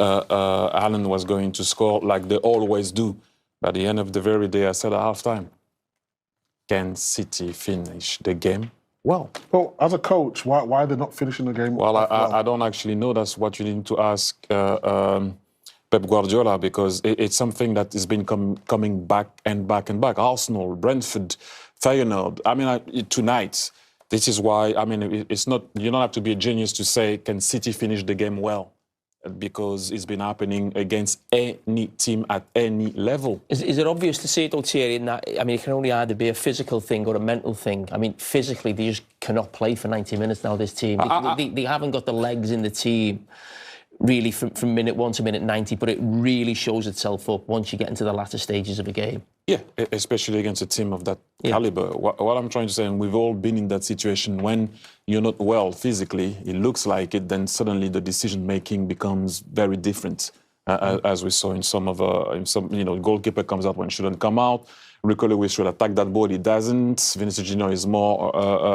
Alan was going to score like they always do. But at the end of the very day, I said at halftime, can City finish the game well? Well, as a coach, why are they not finishing the game well? I don't actually know. That's what you need to ask Pep Guardiola, because it's something that has been coming back and back and back. Arsenal, Brentford, Feyenoord. I mean, tonight, this is why, I mean, it's not, you don't have to be a genius to say, can City finish the game well? Because it's been happening against any team at any level. Is it obvious to see it, though, Thierry, in that, I mean, it can only either be a physical thing or a mental thing. I mean, physically, they just cannot play for 90 minutes now, this team. They haven't got the legs in the team, really, from minute 1 to minute 90, but it really shows itself up once you get into the latter stages of a game. Yeah, especially against a team of that caliber. What I'm trying to say, and we've all been in that situation, when you're not well physically, it looks like it, then suddenly the decision-making becomes very different, as we saw in some, goalkeeper comes out when it shouldn't come out. Rico Lewis should attack that ball, he doesn't. Vinicius Junior is more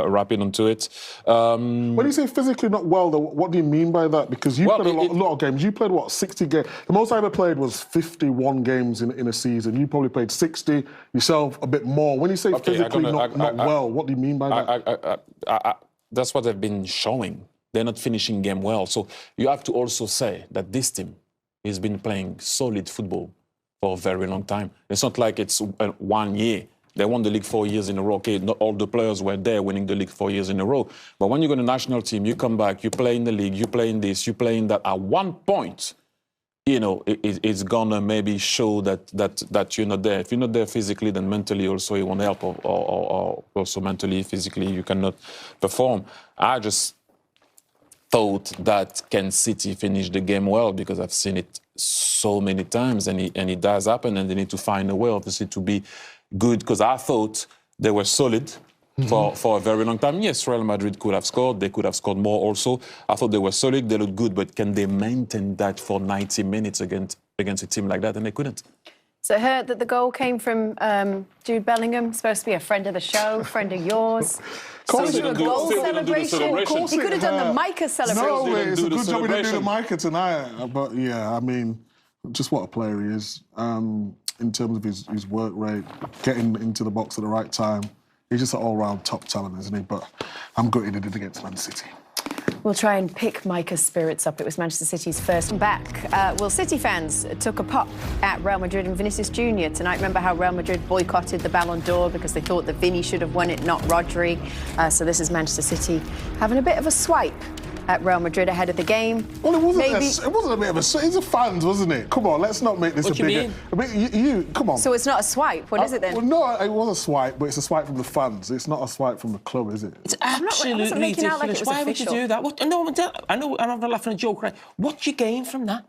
rapid onto it. When you say physically not well, though, what do you mean by that? Because you played a lot of games. You played, what, 60 games? The most I ever played was 51 games in a season. You probably played 60, yourself a bit more. When you say physically not well, what do you mean by that? That's what they've been showing. They're not finishing game well. So you have to also say that this team has been playing solid football for a very long time. It's not like it's 1 year. They won the league 4 years in a row. Okay, not all the players were there winning the league 4 years in a row. But when you go to the national team, you come back, you play in the league, you play in this, you play in that. At one point, you know, it's gonna maybe show that you're not there. If you're not there physically, then mentally also it won't help, or also mentally, physically, you cannot perform. I just thought that can City finish the game well, because I've seen it so many times, and it does happen, and they need to find a way, obviously, to be good, because I thought they were solid for a very long time. Yes, Real Madrid could have scored. They could have scored more also. I thought they were solid. They looked good, but can they maintain that for 90 minutes against a team like that? And they couldn't. So I heard that the goal came from Jude Bellingham, supposed to be a friend of the show, friend of yours. Course Did you do a goal celebration? Of course He could have done the Micah celebration. No way, it's a good job we didn't do the Micah tonight. But yeah, I mean, just what a player he is. In terms of his work rate, getting into the box at the right time. He's just an all-round top talent, isn't he? But I'm gutted he did against Man City. We'll try and pick Micah's spirits up. It was Manchester City's first back. Well, City fans took a pop at Real Madrid and Vinicius Junior tonight. Remember how Real Madrid boycotted the Ballon d'Or because they thought that Vinny should have won it, not Rodri. So this is Manchester City having a bit of a swipe at Real Madrid ahead of the game. Well, it wasn't a bit of a... It's a fans, wasn't it? Come on, let's not make this what a bigger... Come on. So it's not a swipe. What is it then? Well, no, it was a swipe, but it's a swipe from the fans. It's not a swipe from the club, is it? It's absolutely ridiculous. Why would you do that? I know I'm not laughing at a joke, right? What do you gain from that?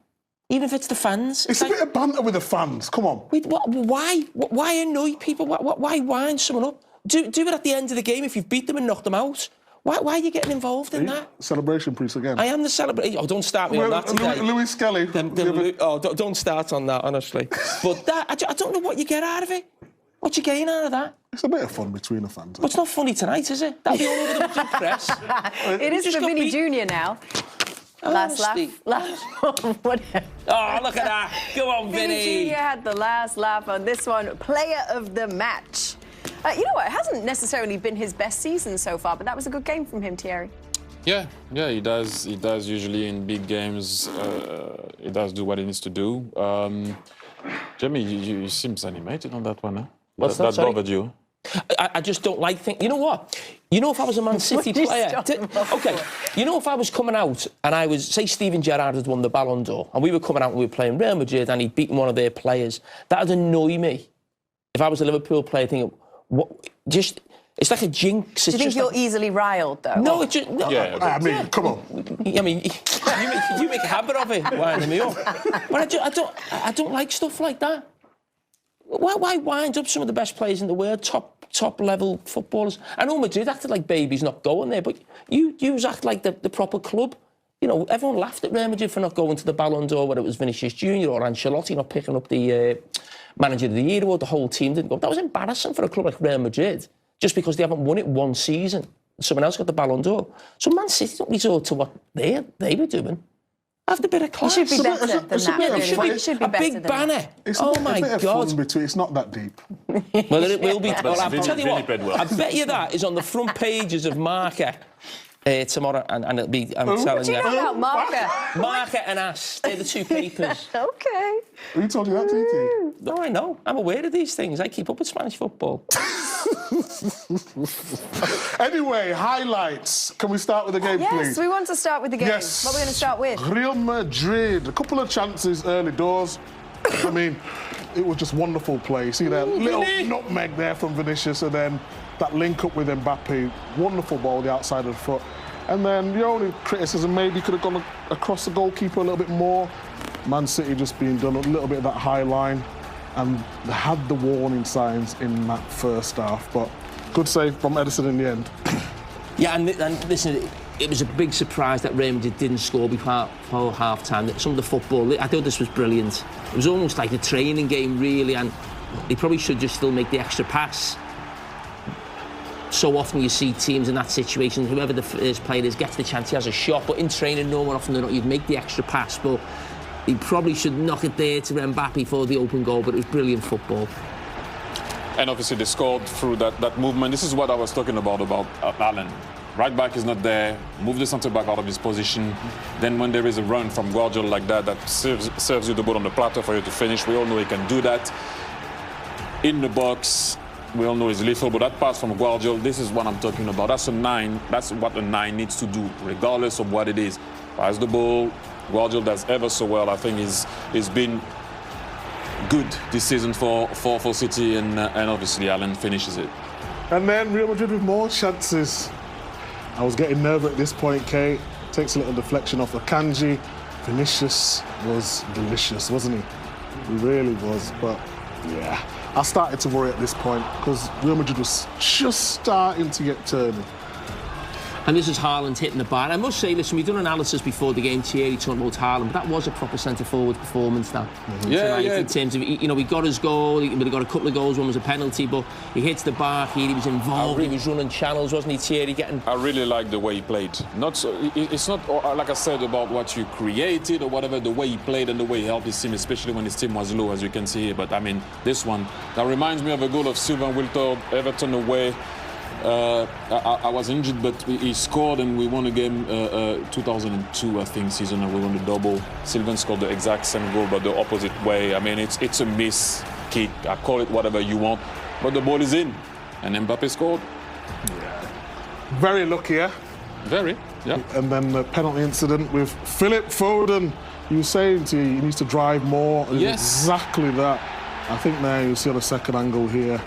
Even if it's the fans? It's a bit of banter with the fans, come on. Why? Why annoy people? Why wind someone up? Do it at the end of the game if you've beat them and knocked them out. Why are you getting involved in that? Celebration priest again. I am the celebration. Oh, don't start me on that today. Louis Skelly. Don't start on that, honestly. But that, I don't know what you get out of it. What you gain out of that? It's a bit of fun between the fans. But it's not funny tonight, is it? That'll be all over the press. It is for Vinny Junior now. Last laugh. Whatever. Oh, look at that. Go on, Vinny. Vinny Junior had the last laugh on this one. Player of the match. You know what? It hasn't necessarily been his best season so far, but that was a good game from him, Thierry. Yeah, he does. He does usually in big games. He does do what he needs to do. Jamie, you seems animated on that one, huh? What's that bothered you? I just don't like things. You know what? You know, if I was a Man City player... OK, you know, if I was coming out and I was... Say Steven Gerrard had won the Ballon d'Or and we were coming out and we were playing Real Madrid and he'd beaten one of their players, that would annoy me. If I was a Liverpool player thinking... It's like a jinx. Do you think you're easily riled, though? No, it's just... No, yeah, I mean, come on. I mean, you make a habit of it, winding me up. But I don't like stuff like that. Why wind up some of the best players in the world, top level footballers? I know Madrid acted like babies not going there, but you act like the proper club. You know, everyone laughed at Real Madrid for not going to the Ballon d'Or, whether it was Vinicius Junior or Ancelotti not picking up the Manager of the Year award. The whole team didn't go. That was embarrassing for a club like Real Madrid, just because they haven't won it one season. Someone else got the Ballon d'Or. So Man City don't resort to what they were doing. Have the bit of class. It should be better than it's a that. bit Really. of fun. It should be a better big than banner. that. It's Oh a my bit of God. fun between. It's not that deep. Well, it will be. Well, I'll tell you Vinny what. played well. I bet you that is on the front pages of Marca tomorrow, and it'll be. I'm telling What do you know you. about Marca? Marca and Ass. They're the two papers. Okay. Who told you that, TT? No, I know. I'm aware of these things. I keep up with Spanish football. Anyway, highlights. Can we start with the game, Yes, please? we want to start with the game. Yes. What are we going to start with? Real Madrid. A couple of chances early doors. I mean, it was just wonderful play. See that little nutmeg there from Vinicius, and then that link up with Mbappe. Wonderful ball, the outside of the foot. And then the only criticism, maybe could have gone across the goalkeeper a little bit more. Man City just being done a little bit of that high line, and they had the warning signs in that first half. But good save from Edison in the end. Yeah, and listen, it was a big surprise that Real Madrid didn't score before half-time. Some of the football, I thought this was brilliant. It was almost like a training game, really, and they probably should just still make the extra pass. So often you see teams in that situation, whoever the first player is gets the chance, he has a shot, but in training, no more often than not, you'd make the extra pass, but he probably should knock it there to Mbappe for the open goal, but it was brilliant football. And obviously they scored through that movement. This is what I was talking about Alan. Right back is not there, move the centre back out of his position. Then when there is a run from Guardiola like that, that serves you the ball on the platter for you to finish. We all know he can do that. In the box, we all know he's lethal, but that pass from Guardiola, this is what I'm talking about. That's a 9. That's what a 9 needs to do, regardless of what it is. Pass the ball. Guardiola does ever so well. I think he's been good this season for City, and obviously Alan finishes it. And then Real Madrid with more chances. I was getting nervous at this point, Kate. Takes a little deflection off Akanji. Vinicius was delicious, wasn't he? He really was, but yeah. I started to worry at this point because Real Madrid was just starting to get turning. And this is Haaland hitting the bar. I must say, listen, we've done analysis before the game, Thierry talking about Haaland, but that was a proper centre-forward performance, that. Yeah. In terms of, you know, we got his goal, we got a couple of goals, one was a penalty, but he hits the bar here, he was involved, he was running channels, wasn't he, Thierry? I really like the way he played. It's not, like I said, about what you created or whatever, the way he played and the way he helped his team, especially when his team was low, as you can see here. But, I mean, this one, that reminds me of a goal of Sylvain Wiltord, Everton away. I was injured, but he scored and we won a game 2002, I think, season, and we won the double. Sylvain scored the exact same goal, but the opposite way. I mean, it's a miss kick. I call it whatever you want, but the ball is in, and Mbappe scored. Yeah. Very lucky, yeah? Very, yeah. And then the penalty incident with Philip Foden. You were saying to you, he needs to drive more. Yes. Exactly that. I think there you see on the second angle here.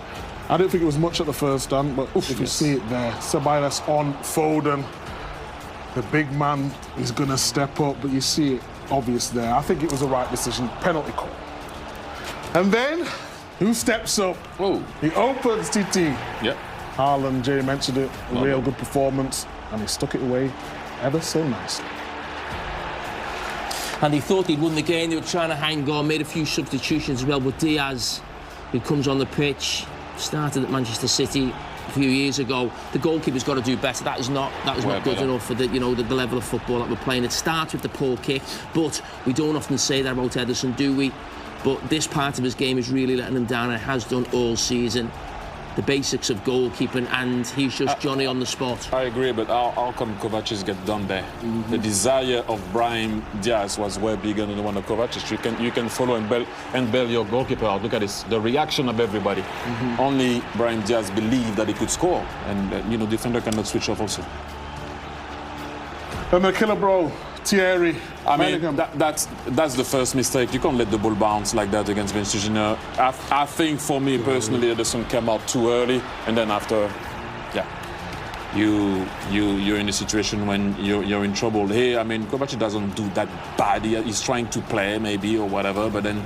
I didn't think it was much at the first stand, but if you see it there, Ceballos on Foden. The big man is going to step up, but you see it obvious there. I think it was the right decision. Penalty call. And then, who steps up? Oh. He opens TT. Yeah. Haaland, Jay mentioned it, a real good performance, and he stuck it away ever so nicely. And he thought he'd won the game, they were trying to hang on, made a few substitutions as well, but Diaz, who comes on the pitch, started at Manchester City a few years ago. The goalkeeper's got to do better. That is not good enough for the level of football that we're playing. It starts with the poor kick, but we don't often say that about Edison, do we? But this part of his game is really letting him down. It has done all season. The basics of goalkeeping, and he's just Johnny on the spot. I agree, but how come Kovacic get done there? The desire of Brahim Diaz was way bigger than the one of Kovacic. You can follow and bail your goalkeeper out. Look at this, the reaction of everybody. Only Brahim Diaz believed that he could score, and defender cannot switch off also. And the killer bro, Thierry. I mean, that's the first mistake. You can't let the ball bounce like that against Vinicius Junior. I think for me personally, Edison came out too early, and then after, yeah, you're in a situation when you're in trouble. Here, I mean, Kovacic doesn't do that bad. He's trying to play maybe or whatever, but then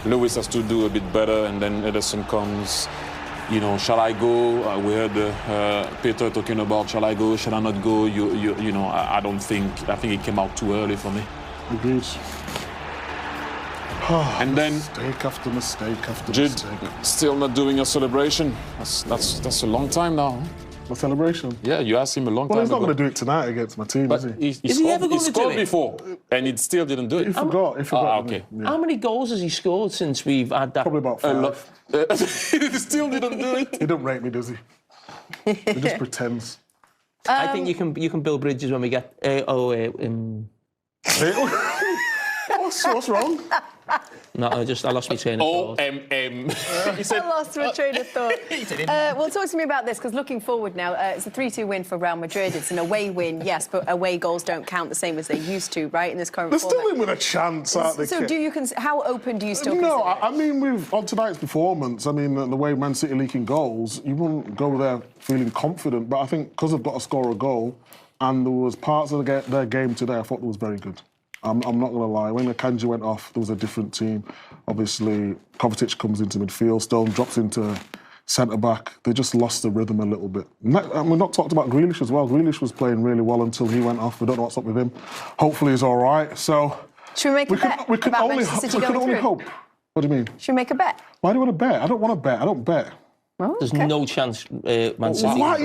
Lewis has to do a bit better, and then Edison comes. Shall I go? We heard Peter talking about, shall I go, shall I not go? I don't think, I think it came out too early for me. Agreed. And then mistake after mistake after Jude mistake. still not doing a celebration. That's a long time now. The celebration. Yeah, you asked him a long Well, time he's not ago. going to do it tonight against my team, But is he? he Is he ever scored, going to do scored it? before, and he still didn't do He it. forgot. He forgot. okay. Yeah. How many goals has he scored since we've had that? Probably about A lot. 5. He still didn't do it. He don't rate me, does he? He just pretends. I think you can build bridges when we get. What's wrong? No, I lost my train of thought. He said, I lost my train of thought. Well, talk to me about this, because looking forward now, it's a 3-2 win for Real Madrid. It's an away win, yes, but away goals don't count the same as they used to, right, in this current They're format. still in with a chance, aren't they? So how open do you still No, consider it? I mean, on tonight's performance, I mean, the way Man City leaking goals, you wouldn't go there feeling confident. But I think because they've got to score a goal, and there was parts of their game today I thought it was very good. I'm not going to lie. When Akanji went off, there was a different team. Obviously, Kovacic comes into midfield, Stone drops into centre-back. They just lost the rhythm a little bit. And we've not talked about Grealish as well. Grealish was playing really well until he went off. We don't know what's up with him. Hopefully he's all right. So Should we make a bet we can about only, Manchester City we can going only through? hope. What do you mean? Should we make a bet? Why do you want to bet? I don't want to bet. I don't bet. Oh, There's okay. no chance Man City. Why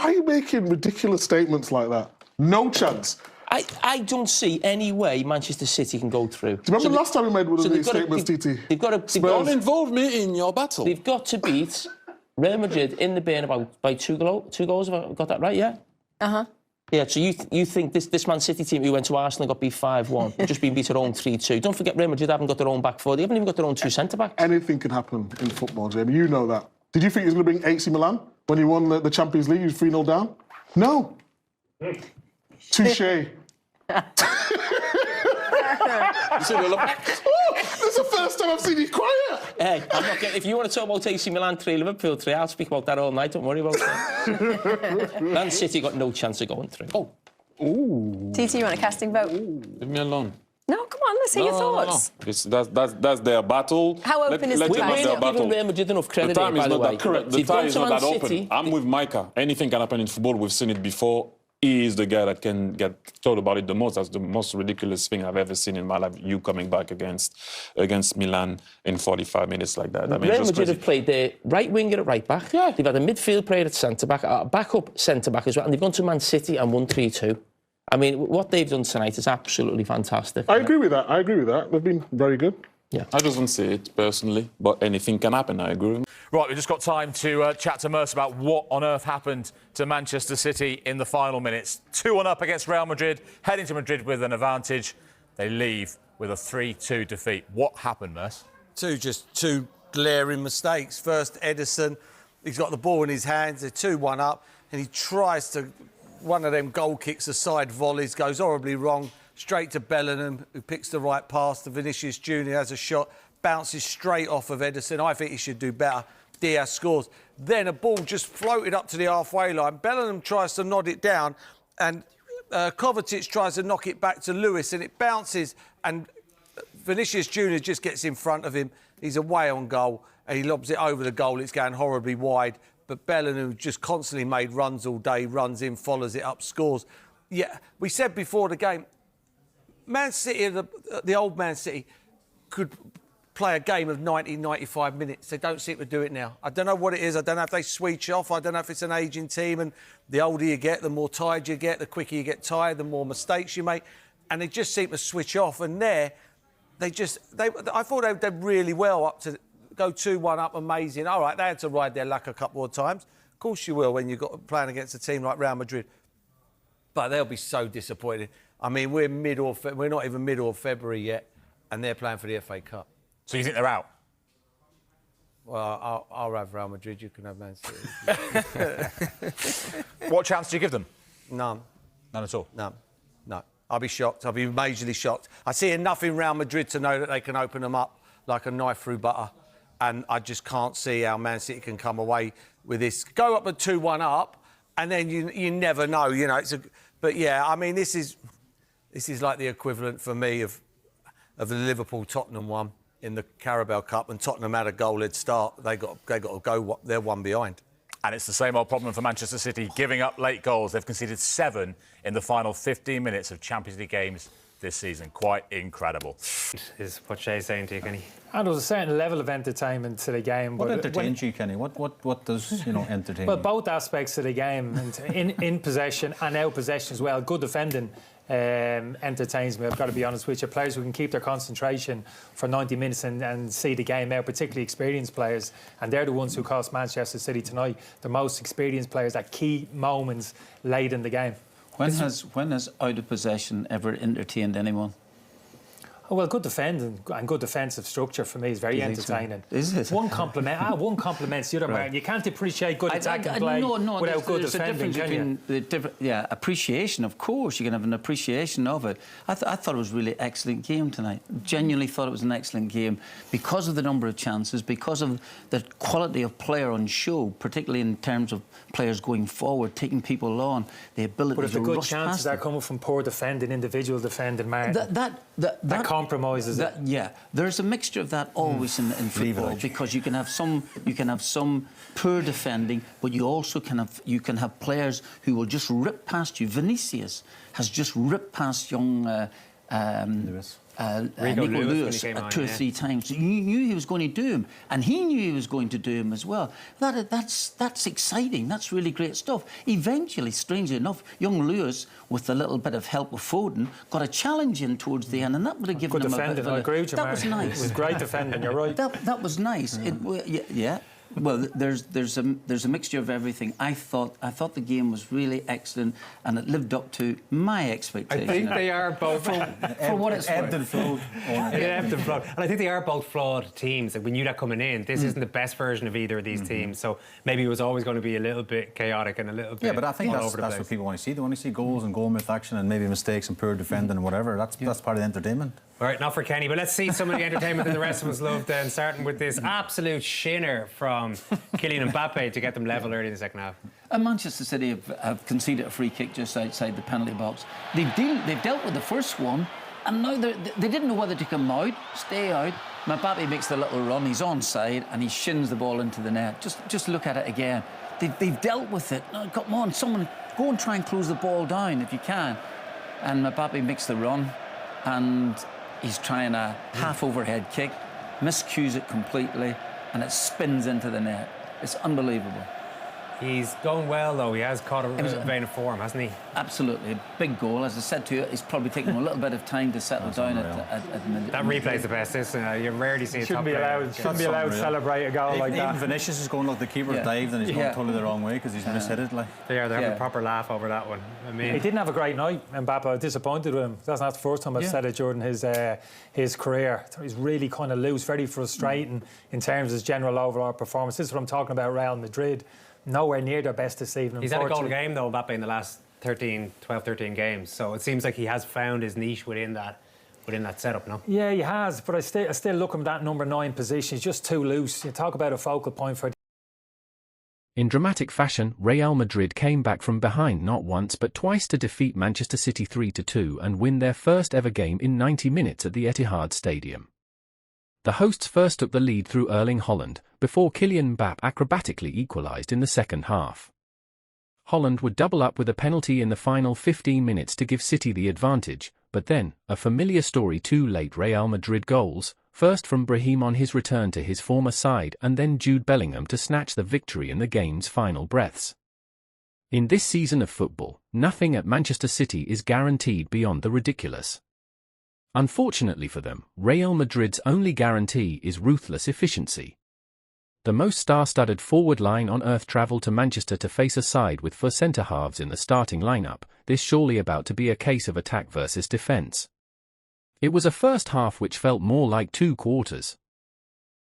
are you making ridiculous statements like that? No chance. I don't see any way Manchester City can go through. Do you remember last time we made one of they've these got to- statements, TT? They've got to. don't involve me in your battle. They've got to beat Real Madrid in the Bernabeu by two goals. Have I got that right? Yeah. Yeah. So you think this Man City team who went to Arsenal and got beat 5-1, just been beat at home 3-2. Don't forget Real Madrid haven't got their own back four. They haven't even got their own two centre backs. Anything can happen in football, Jamie. You know that. Did you think he was going to bring AC Milan when he won the Champions League? He was 3-0 down? No. Touché. That's the first time I've seen you quiet. Hey, I'm not getting. If you want to talk about AC Milan 3, Liverpool 3, I'll speak about that all night. Don't worry about that. Man City got no chance of going through. Oh, TT, you want a casting vote? Leave me alone. No, come on, let's hear your thoughts. That's their battle. How open is the let them tie? have we're their not giving battle. Real Madrid enough The credit. time By is the not way, that correct. The They've tie gone is to not Man that open. City. I'm with Micah. Anything can happen in football. We've seen it before. He is the guy that can get told about it the most. That's the most ridiculous thing I've ever seen in my life. You coming back against Milan in 45 minutes like that. I mean, Real just Madrid crazy. have played their right winger at right back. Yeah. They've had a midfield player at centre back, a backup centre back as well, and they've gone to Man City and won 3-2. I mean, what they've done tonight is absolutely fantastic. I agree with that. They've been very good. Yeah. I just don't see it personally, but anything can happen. I agree. Right, we've just got time to chat to Merce about what on earth happened to Manchester City in the final minutes. 2-1 up against Real Madrid, heading to Madrid with an advantage. They leave with a 3-2 defeat. What happened, Merce? Two glaring mistakes. First, Edison, he's got the ball in his hands, they're 2-1 up, and he tries to, one of them goal kicks, aside volleys, goes horribly wrong, straight to Bellingham, who picks the right pass to Vinicius Junior, has a shot, bounces straight off of Edison. I think he should do better. Diaz scores. Then a ball just floated up to the halfway line. Bellingham tries to nod it down, and Kovacic tries to knock it back to Lewis, and it bounces, and Vinicius Junior just gets in front of him. He's away on goal, and he lobs it over the goal. It's going horribly wide, but Bellingham, just constantly made runs all day, runs in, follows it up, scores. Yeah, we said before the game, Man City, the old Man City, could play a game of 90, 95 minutes. They don't seem to do it now. I don't know what it is. I don't know if they switch off. I don't know if it's an ageing team, and the older you get, the more tired you get, the quicker you get tired, the more mistakes you make. And they just seem to switch off. And I thought they did really well up to go 2-1 up, amazing. All right, they had to ride their luck a couple of times. Of course you will when you've got playing against a team like Real Madrid. But they'll be so disappointed. I mean, we're not even middle of February yet, and they're playing for the FA Cup. So you think they're out? Well, I'll have Real Madrid. You can have Man City. What chance do you give them? None. None at all? No. I'll be shocked. I'll be majorly shocked. I see enough in Real Madrid to know that they can open them up like a knife through butter, and I just can't see how Man City can come away with this. Go up at 2-1 up, and then you never know. You know, but yeah, I mean, this is like the equivalent for me of the Liverpool-Tottenham one in the Carabao Cup, and Tottenham had a goal-led start. They got to go. They're one behind. And it's the same old problem for Manchester City, giving up late goals. They've conceded 7 in the final 15 minutes of Champions League games this season. Quite incredible. Is what Shay's saying to you, Kenny? And there was a certain level of entertainment to the game. What entertains you, Kenny? What does entertain Well, you? both aspects of the game, and in possession and out possession as well. Good defending entertains me. I've got to be honest with you. Players who can keep their concentration for 90 minutes and see the game out, particularly experienced players, and they're the ones who cost Manchester City tonight. The most experienced players at key moments late in the game. When has out of possession ever entertained anyone? Oh, well, good defending and good defensive structure for me is very entertaining. So? Is it? One complements the other, right. You can't appreciate good attacking play without good defending, can you? Appreciation, of course. You can have an appreciation of it. I thought it was a really excellent game tonight. Genuinely thought it was an excellent game because of the number of chances, because of the quality of player on show, particularly in terms of players going forward, taking people on, the ability to rush past them. But if the good chances are coming from poor defending, individual defending, Martin, that compromises it. Yeah, there's a mixture of that always in football, because you can have some poor defending, but you also can have players who will just rip past you. Vinicius has just ripped past young Nico Lewis 2 or 3 times. You knew he was going to do him, and he knew he was going to do him as well. That's exciting. That's really great stuff. Eventually, strangely enough, young Lewis, with a little bit of help of Foden, got a challenge in towards the end, and that would have given him a bit of I agree with you, that was nice. It was great defending. You're right. That was nice. Yeah. Well, there's a mixture of everything. I thought the game was really excellent, and it lived up to my expectations. I think they are both for what it's worth. Ebbed and flowed. Ebbed and flowed. And I think they are both flawed teams. Like, we knew that coming in. This isn't the best version of either of these teams. So maybe it was always going to be a little bit chaotic and a little bit. Yeah, but I think all that's over the place. what people want to see. They want to see goals and goal myth action and maybe mistakes and poor defending and whatever. That's part of the entertainment. All right, not for Kenny, but let's see some of the entertainment that the rest of us love then, starting with this absolute shinner from Kylian Mbappe to get them level early in the second half. And Manchester City have conceded a free kick just outside the penalty box. They've dealt with the first one, and now they didn't know whether to come out, stay out. Mbappe makes the little run, he's onside, and he shins the ball into the net. Just look at it again. They've dealt with it. Now, come on, someone go and try and close the ball down if you can. And Mbappe makes the run, and he's trying a half overhead kick, miscues it completely, and it spins into the net. It's unbelievable. He's going well, though. He has caught a vein of form, hasn't he? Absolutely. A big goal. As I said to you, it's probably taken him a little bit of time to settle down at the minute. That replay's the best, isn't it? You rarely see a top player. Shouldn't be allowed to celebrate a goal like that. Even Vinicius is going like the keeper dived and he's going totally the wrong way because he's mishit it. They're having a proper laugh over that one. I mean, he didn't have a great night, Mbappe. I was disappointed with him. That's not the first time I've said it during his career. He's really kind of loose, very frustrating in terms of his general overall performance. This is what I'm talking about, Real Madrid. Nowhere near their best this evening. He's had a goal a game, though, Mbappe, in the last 12, 13 games. So it seems like he has found his niche within that setup, no? Yeah, he has, but I still look at that number 9 position. He's just too loose. You talk about a focal point for... In dramatic fashion, Real Madrid came back from behind not once but twice to defeat Manchester City 3-2 and win their first ever game in 90 minutes at the Etihad Stadium. The hosts first took the lead through Erling Haaland, before Kylian Mbappe acrobatically equalised in the second half. Haaland would double up with a penalty in the final 15 minutes to give City the advantage, but then, a familiar story, 2 late Real Madrid goals, first from Brahim on his return to his former side and then Jude Bellingham to snatch the victory in the game's final breaths. In this season of football, nothing at Manchester City is guaranteed beyond the ridiculous. Unfortunately for them, Real Madrid's only guarantee is ruthless efficiency. The most star-studded forward line on earth travelled to Manchester to face a side with 4 centre-halves in the starting lineup, this surely about to be a case of attack versus defence. It was a first half which felt more like 2 quarters.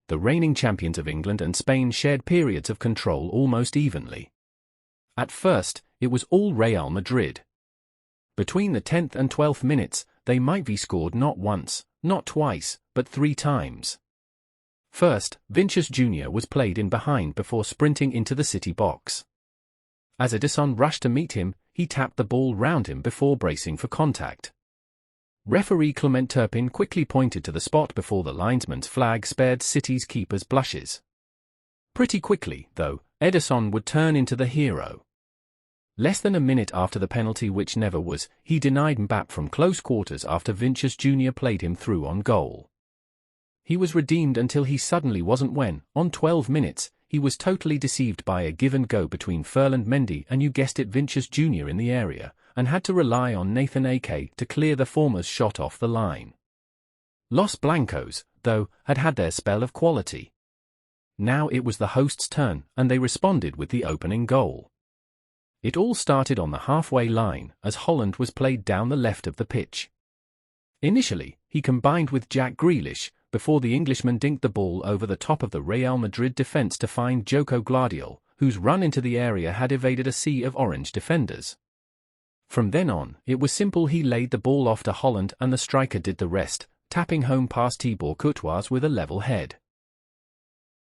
The reigning champions of England and Spain shared periods of control almost evenly. At first, it was all Real Madrid. Between the 10th and 12th minutes, they might be scored not once, not twice, but 3 times. First, Vinicius Jr. was played in behind before sprinting into the City box. As Ederson rushed to meet him, he tapped the ball round him before bracing for contact. Referee Clement Turpin quickly pointed to the spot before the linesman's flag spared City's keeper's blushes. Pretty quickly, though, Ederson would turn into the hero. Less than a minute after the penalty, which never was, he denied Mbappe from close quarters after Vinicius Jr. played him through on goal. He was redeemed until he suddenly wasn't when, on 12 minutes, he was totally deceived by a give-and-go between Ferland Mendy and, you guessed it, Vinicius Jr. in the area, and had to rely on Nathan Ake to clear the former's shot off the line. Los Blancos, though, had their spell of quality. Now it was the hosts' turn, and they responded with the opening goal. It all started on the halfway line, as Holland was played down the left of the pitch. Initially, he combined with Jack Grealish, before the Englishman dinked the ball over the top of the Real Madrid defence to find Joko Gvardiol, whose run into the area had evaded a sea of orange defenders. From then on, it was simple. He laid the ball off to Holland and the striker did the rest, tapping home past Thibaut Courtois with a level head.